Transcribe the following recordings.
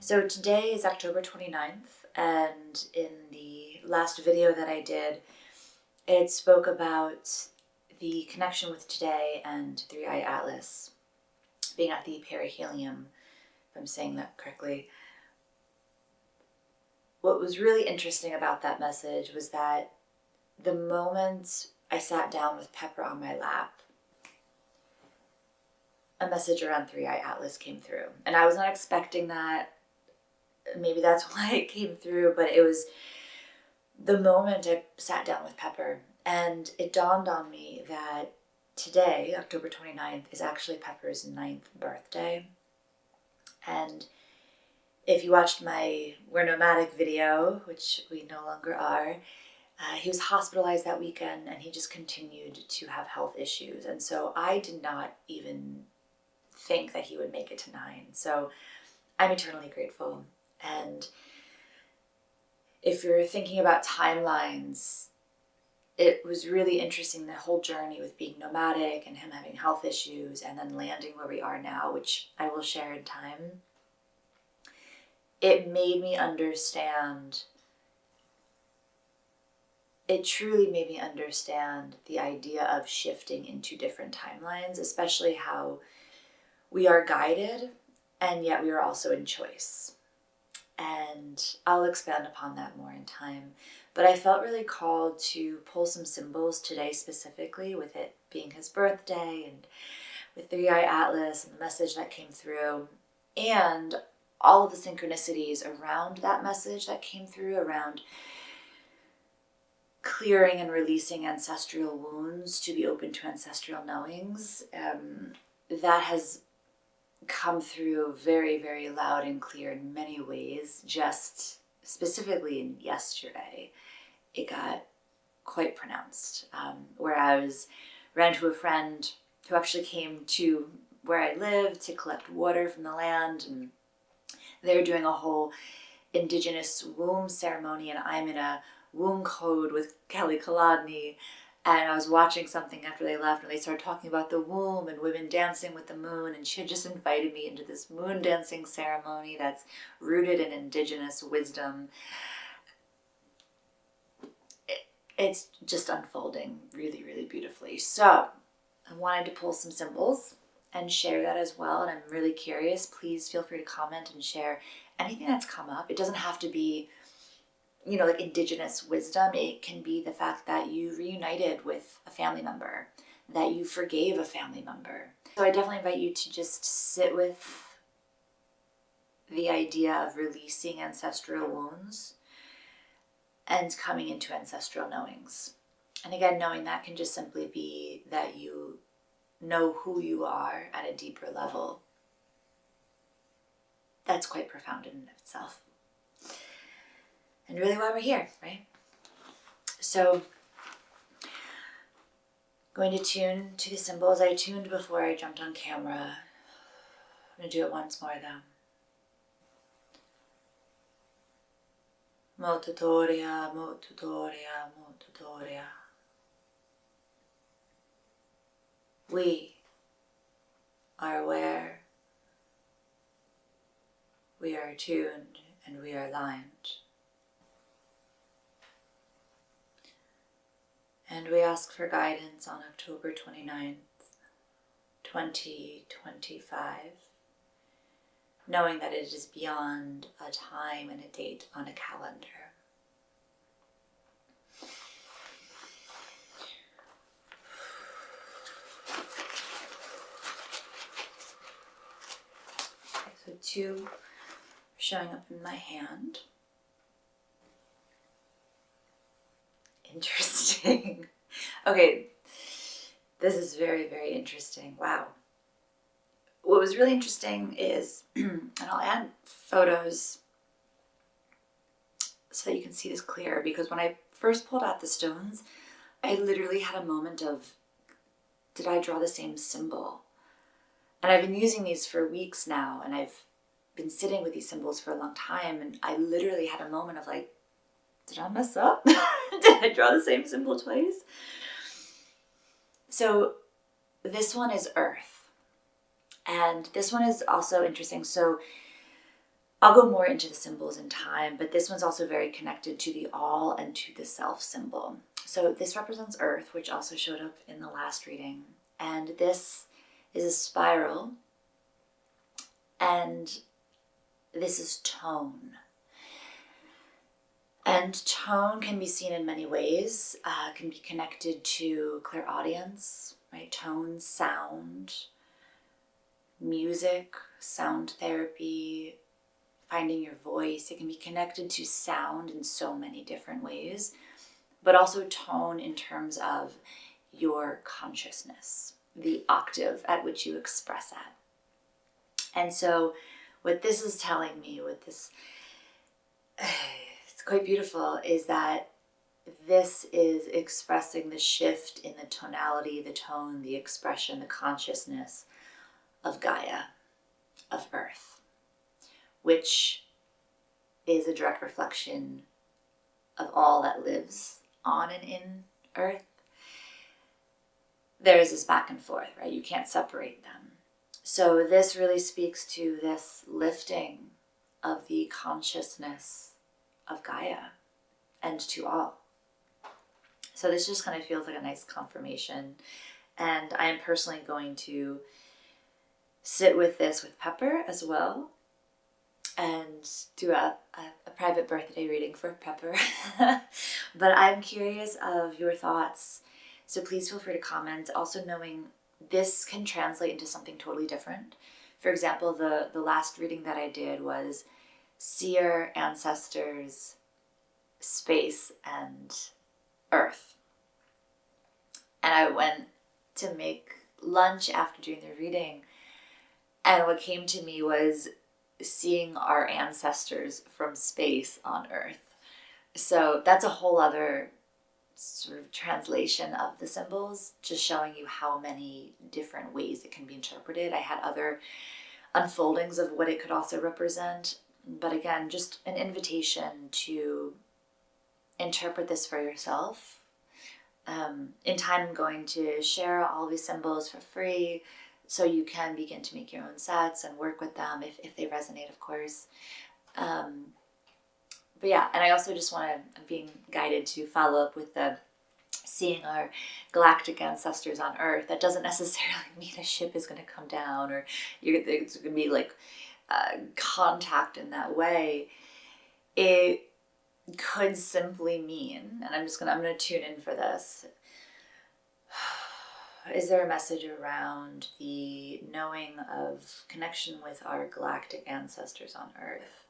So today is October 29th, and in the last video that I did, it spoke about the connection with today and Three-Eye Atlas being at the perihelion, if I'm saying that correctly. What was really interesting about that message was that the moment I sat down with Pepper on my lap, a message around Three-Eye Atlas came through. And I was not expecting that. Maybe that's why it came through, but it was the moment I sat down with Pepper, and it dawned on me that today, October 29th, is actually Pepper's 9th birthday. And if you watched my We're Nomadic video, which we no longer are, he was hospitalized that weekend and he just continued to have health issues. And so I did not even think that he would make it to 9. So I'm eternally grateful. And if you're thinking about timelines, it was really interesting, the whole journey with being nomadic and him having health issues and then landing where we are now, which I will share in time. It made me understand, it truly made me understand the idea of shifting into different timelines, especially how we are guided and yet we are also in choice. And I'll expand upon that more in time. But I felt really called to pull some symbols today, specifically with it being his birthday and with Three-Eye Atlas and the message that came through, and all of the synchronicities around that message that came through, around clearing and releasing ancestral wounds to be open to ancestral knowings. That has come through very, very loud and clear in many ways. Just specifically in yesterday, it got quite pronounced, where I ran to a friend who actually came to where I live to collect water from the land, and they were doing a whole indigenous womb ceremony, and I'm in a womb code with Kelly Kaladny. And I was watching something after they left, and they started talking about the womb and women dancing with the moon. And she had just invited me into this moon dancing ceremony that's rooted in indigenous wisdom. It's just unfolding really, really beautifully. So I wanted to pull some symbols and share that as well. And I'm really curious. Please feel free to comment and share anything that's come up. It doesn't have to be, like indigenous wisdom. It can be the fact that you reunited with a family member, that you forgave a family member. So I definitely invite you to just sit with the idea of releasing ancestral wounds and coming into ancestral knowings. And again, knowing that can just simply be that you know who you are at a deeper level. That's quite profound in and of itself. And really why we're here, right? So, going to tune to the symbols. I tuned before I jumped on camera. I'm going to do it once more though. Motutoria, motutoria, motutoria. We are aware, we are attuned, and we are aligned. And we ask for guidance on October 29th, 2025, knowing that it is beyond a time and a date on a calendar. Okay, so 2 showing up in my hand. Interesting. Okay, this is very, very interesting. Wow. What was really interesting is, and I'll add photos so that you can see this clearer, because when I first pulled out the stones, I literally had a moment of, did I draw the same symbol? And I've been using these for weeks now, and I've been sitting with these symbols for a long time, and I literally had a moment of like, did I mess up? Did I draw the same symbol twice? So this one is Earth. And this one is also interesting. So I'll go more into the symbols in time, but this one's also very connected to the all and to the self symbol. So this represents Earth, which also showed up in the last reading. And this is a spiral, and this is tone. And tone can be seen in many ways. Can be connected to clairaudience, right? Tone, sound, music, sound therapy, finding your voice. It can be connected to sound in so many different ways, but also tone in terms of your consciousness, the octave at which you express at. And so what this is telling me with this, it's quite beautiful, is that this is expressing the shift in the tonality, the tone, the expression, the consciousness of Gaia, of Earth, which is a direct reflection of all that lives on and in Earth. There is this back and forth, right? You can't separate them. So this really speaks to this lifting of the consciousness of Gaia and to all. So this just kind of feels like a nice confirmation. And I am personally going to sit with this with Pepper as well and do a private birthday reading for Pepper. But I'm curious of your thoughts. So please feel free to comment. Also knowing this can translate into something totally different. For example, the last reading that I did was seer, ancestors, space, and Earth. And I went to make lunch after doing the reading, and what came to me was seeing our ancestors from space on Earth. So that's a whole other sort of translation of the symbols, just showing you how many different ways it can be interpreted. I had other unfoldings of what it could also represent, but again, just an invitation to interpret this for yourself. In time, I'm going to share all these symbols for free, so you can begin to make your own sets and work with them if they resonate, of course. But yeah, and I also just I'm being guided to follow up with the seeing our galactic ancestors on Earth. That doesn't necessarily mean a ship is going to come down or it's going to be like contact in that way. It could simply mean, and I'm going to tune in for this. Is there a message around the knowing of connection with our galactic ancestors on Earth?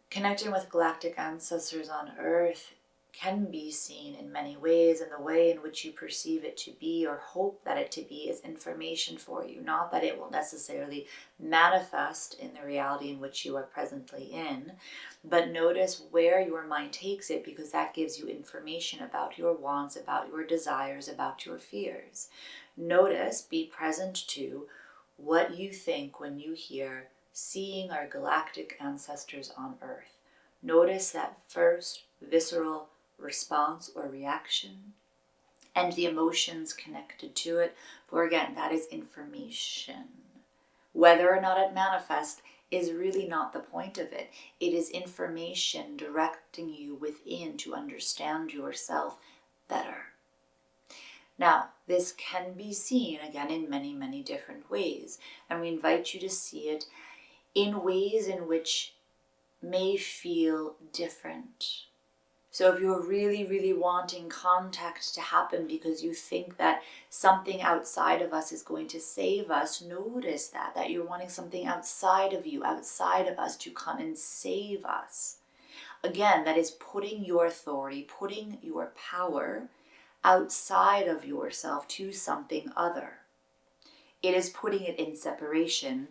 Connecting with galactic ancestors on Earth can be seen in many ways, and the way in which you perceive it to be or hope that it to be is information for you, not that it will necessarily manifest in the reality in which you are presently in, but notice where your mind takes it, because that gives you information about your wants, about your desires, about your fears. Notice, be present to what you think when you hear seeing our galactic ancestors on Earth. Notice that first visceral response or reaction and the emotions connected to it. For again, that is information. Whether or not it manifests is really not the point of it. It is information directing you within to understand yourself better. Now, this can be seen again in many, many different ways, and we invite you to see it in ways in which may feel different. So if you're really, really wanting contact to happen because you think that something outside of us is going to save us, notice that you're wanting something outside of you, outside of us to come and save us. Again, that is putting your authority, putting your power outside of yourself to something other. It is putting it in separation.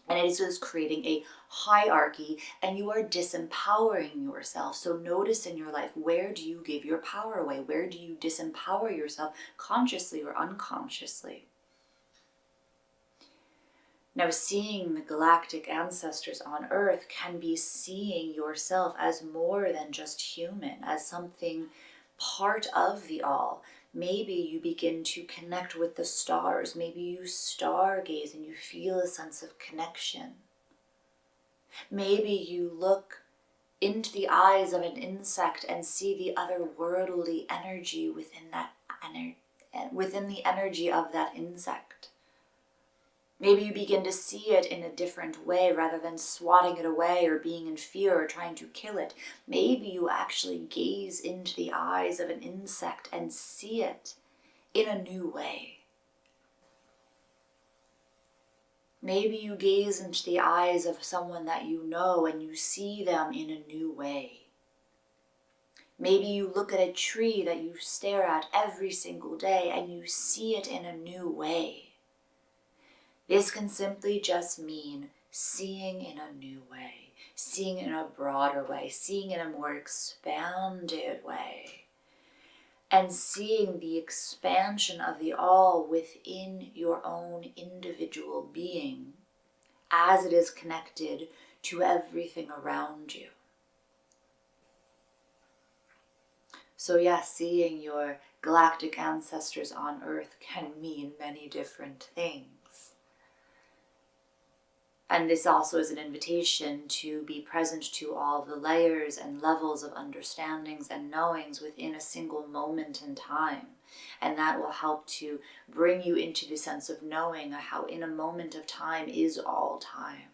And it is just creating a hierarchy, and you are disempowering yourself. So notice in your life, where do you give your power away? Where do you disempower yourself consciously or unconsciously? Now, seeing the galactic ancestors on Earth can be seeing yourself as more than just human, as something part of the all, Maybe you begin to connect with the stars. Maybe you stargaze and you feel a sense of connection. Maybe you look into the eyes of an insect and see the otherworldly energy within the energy of that insect. Maybe you begin to see it in a different way rather than swatting it away or being in fear or trying to kill it. Maybe you actually gaze into the eyes of an insect and see it in a new way. Maybe you gaze into the eyes of someone that you know and you see them in a new way. Maybe you look at a tree that you stare at every single day and you see it in a new way. This can simply just mean seeing in a new way, seeing in a broader way, seeing in a more expanded way, and seeing the expansion of the all within your own individual being as it is connected to everything around you. So yes, seeing your galactic ancestors on Earth can mean many different things. And this also is an invitation to be present to all the layers and levels of understandings and knowings within a single moment in time. And that will help to bring you into the sense of knowing how in a moment of time is all time.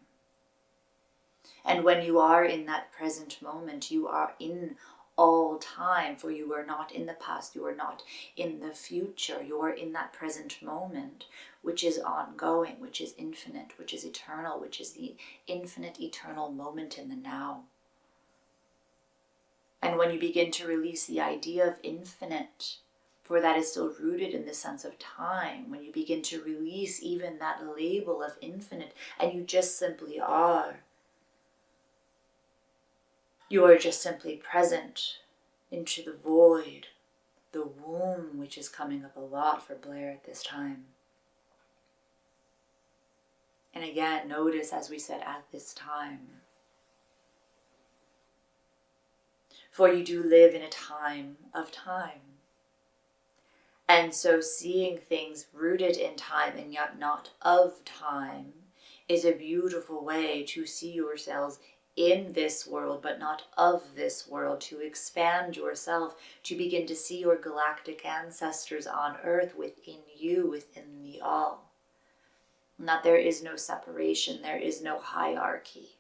And when you are in that present moment, you are in all time, for you are not in the past, you are not in the future, you are in that present moment, which is ongoing, which is infinite, which is eternal, which is the infinite eternal moment in the now. And when you begin to release the idea of infinite, for that is still rooted in the sense of time, when you begin to release even that label of infinite, and you just simply are, you are just simply present into the void, the womb, which is coming up a lot for Blair at this time. And again, notice, as we said, at this time. For you do live in a time of time. And so seeing things rooted in time and yet not of time is a beautiful way to see yourselves in this world, but not of this world, to expand yourself, to begin to see your galactic ancestors on Earth within you, within the all. And that there is no separation, there is no hierarchy.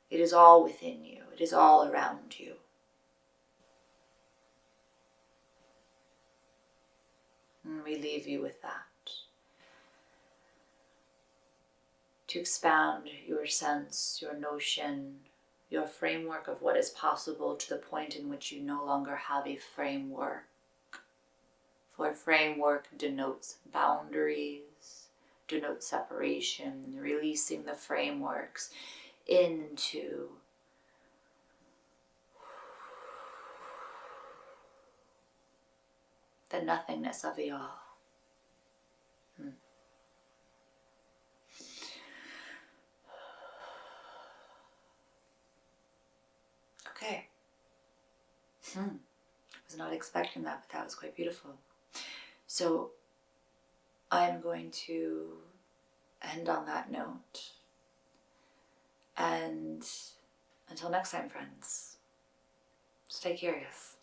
It is all within you, it is all around you. And we leave you with that. To expand your sense, your notion, your framework of what is possible to the point in which you no longer have a framework. For a framework denotes boundaries, denotes separation, releasing the frameworks into the nothingness of the all. Okay. Was not expecting that, but that was quite beautiful. So I'm going to end on that note. And until next time, friends, stay curious.